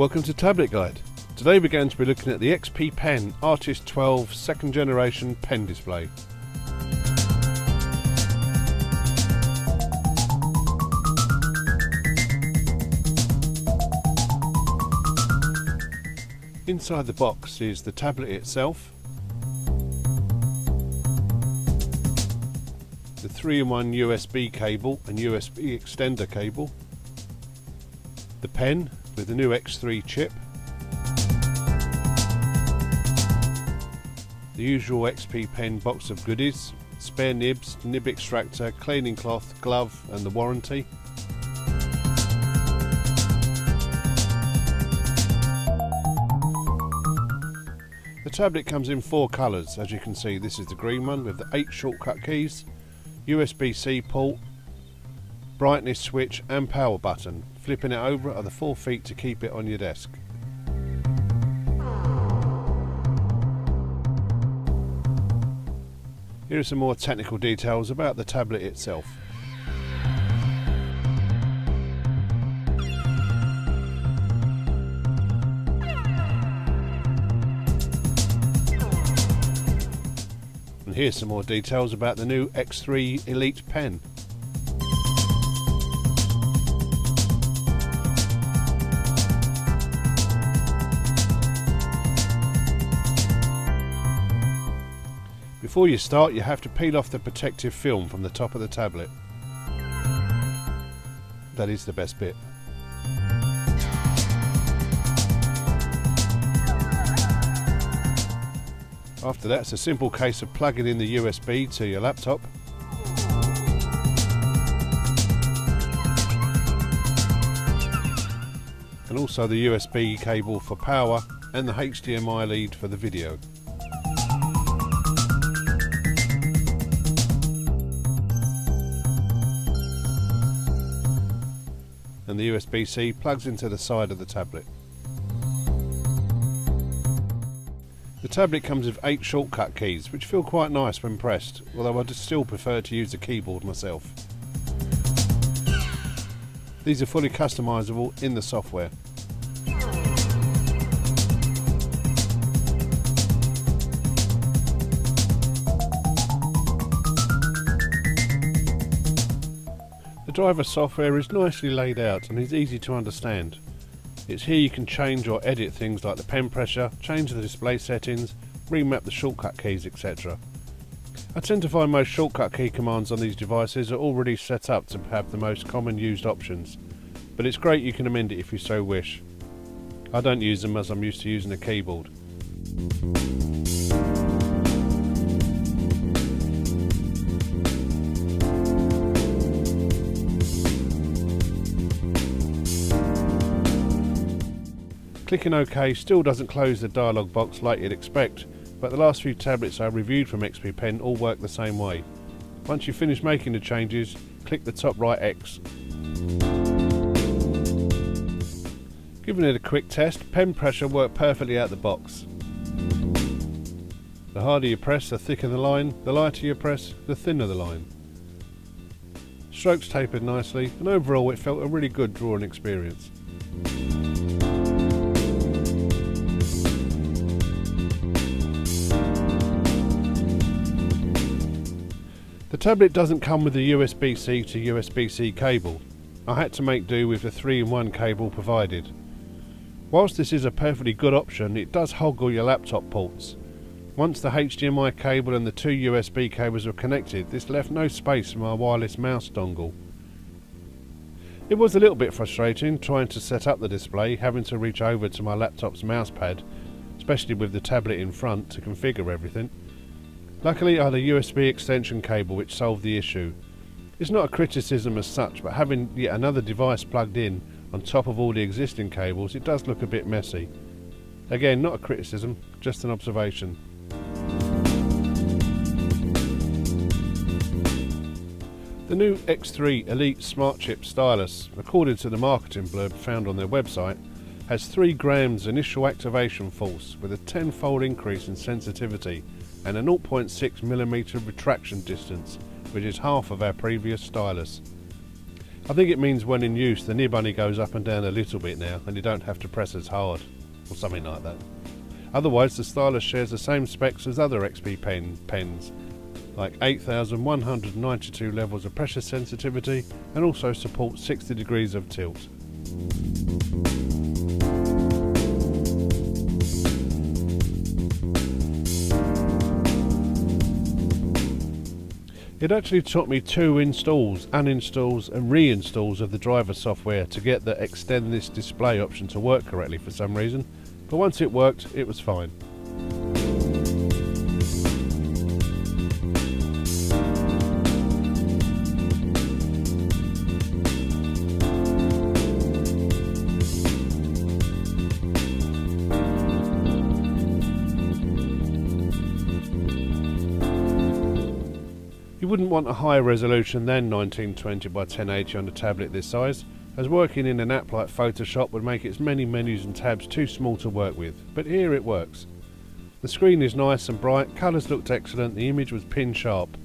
Welcome to Tablet Guide. Today we're going to be looking at the XP Pen Artist 12 second generation pen display. Inside the box is the tablet itself, the 3-in-1 USB cable and USB extender cable, the pen with the new X3 chip, the usual XP Pen box of goodies, spare nibs, nib extractor, cleaning cloth, glove and the warranty. The tablet comes in 4 colours, as you can see. This is the green one with the 8 shortcut keys, USB-C port, brightness switch and power button. Flipping it over are the 4 feet to keep it on your desk. Here are some more technical details about the tablet itself. And here's some more details about the new X3 Elite pen. Before you start, you have to peel off the protective film from the top of the tablet. That is the best bit. After that, it's a simple case of plugging in the USB to your laptop. And also the USB cable for power and the HDMI lead for the video. And the USB-C plugs into the side of the tablet. The tablet comes with 8 shortcut keys, which feel quite nice when pressed, although I still prefer to use the keyboard myself. These are fully customisable in the software. The driver software is nicely laid out and is easy to understand. It's here you can change or edit things like the pen pressure, change the display settings, remap the shortcut keys, etc. I tend to find most shortcut key commands on these devices are already set up to have the most common used options, but it's great you can amend it if you so wish. I don't use them as I'm used to using a keyboard. Clicking OK still doesn't close the dialog box like you'd expect, but the last few tablets I reviewed from XP Pen all work the same way. Once you finish making the changes, click the top right X. Giving it a quick test, pen pressure worked perfectly out the box. The harder you press, the thicker the line, the lighter you press, the thinner the line. Strokes tapered nicely, and overall it felt a really good drawing experience. The tablet doesn't come with the USB-C to USB-C cable. I had to make do with the 3-in-1 cable provided. Whilst this is a perfectly good option, it does hoggle your laptop ports. Once the HDMI cable and the 2 USB cables were connected, this left no space for my wireless mouse dongle. It was a little bit frustrating trying to set up the display, having to reach over to my laptop's mousepad, especially with the tablet in front, to configure everything. Luckily I had a USB extension cable which solved the issue. It's not a criticism as such, but having yet another device plugged in on top of all the existing cables, it does look a bit messy. Again, not a criticism, just an observation. The new X3 Elite Smart Chip Stylus, according to the marketing blurb found on their website, has 3 grams initial activation force with a 10-fold increase in sensitivity and a 0.6mm retraction distance, which is half of our previous stylus. I think it means when in use the nib only goes up and down a little bit now and you don't have to press as hard, or something like that. Otherwise the stylus shares the same specs as other XP pens, like 8192 levels of pressure sensitivity, and also supports 60 degrees of tilt. It actually took me 2 installs, uninstalls and reinstalls of the driver software to get the extend this display option to work correctly for some reason, but once it worked, it was fine. You wouldn't want a higher resolution than 1920 by 1080 on a tablet this size, as working in an app like Photoshop would make its many menus and tabs too small to work with, but here it works. The screen is nice and bright, colours looked excellent, the image was pin sharp.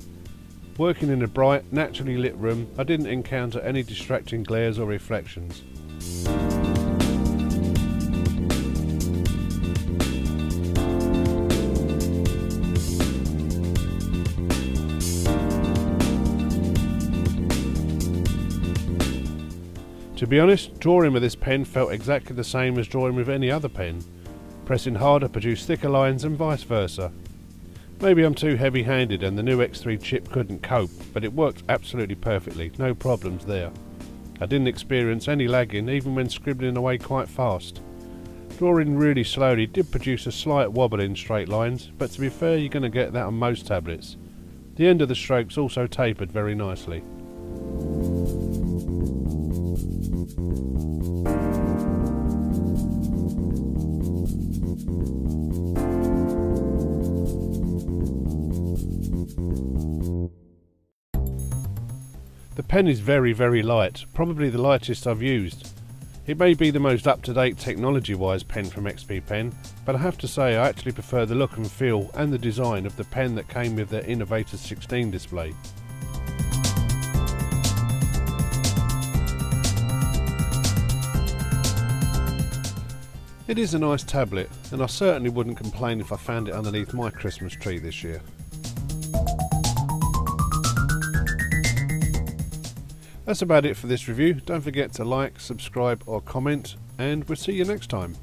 Working in a bright, naturally lit room, I didn't encounter any distracting glares or reflections. To be honest, drawing with this pen felt exactly the same as drawing with any other pen. Pressing harder produced thicker lines and vice versa. Maybe I'm too heavy-handed and the new X3 chip couldn't cope, but it worked absolutely perfectly, no problems there. I didn't experience any lagging even when scribbling away quite fast. Drawing really slowly did produce a slight wobble in straight lines, but to be fair you're going to get that on most tablets. The end of the strokes also tapered very nicely. The pen is very light, probably the lightest I've used. It may be the most up-to-date technology-wise pen from XP Pen, but I have to say I actually prefer the look and feel and the design of the pen that came with their Innovator 16 display. It is a nice tablet, and I certainly wouldn't complain if I found it underneath my Christmas tree this year. That's about it for this review. Don't forget to like, subscribe or comment, and we'll see you next time.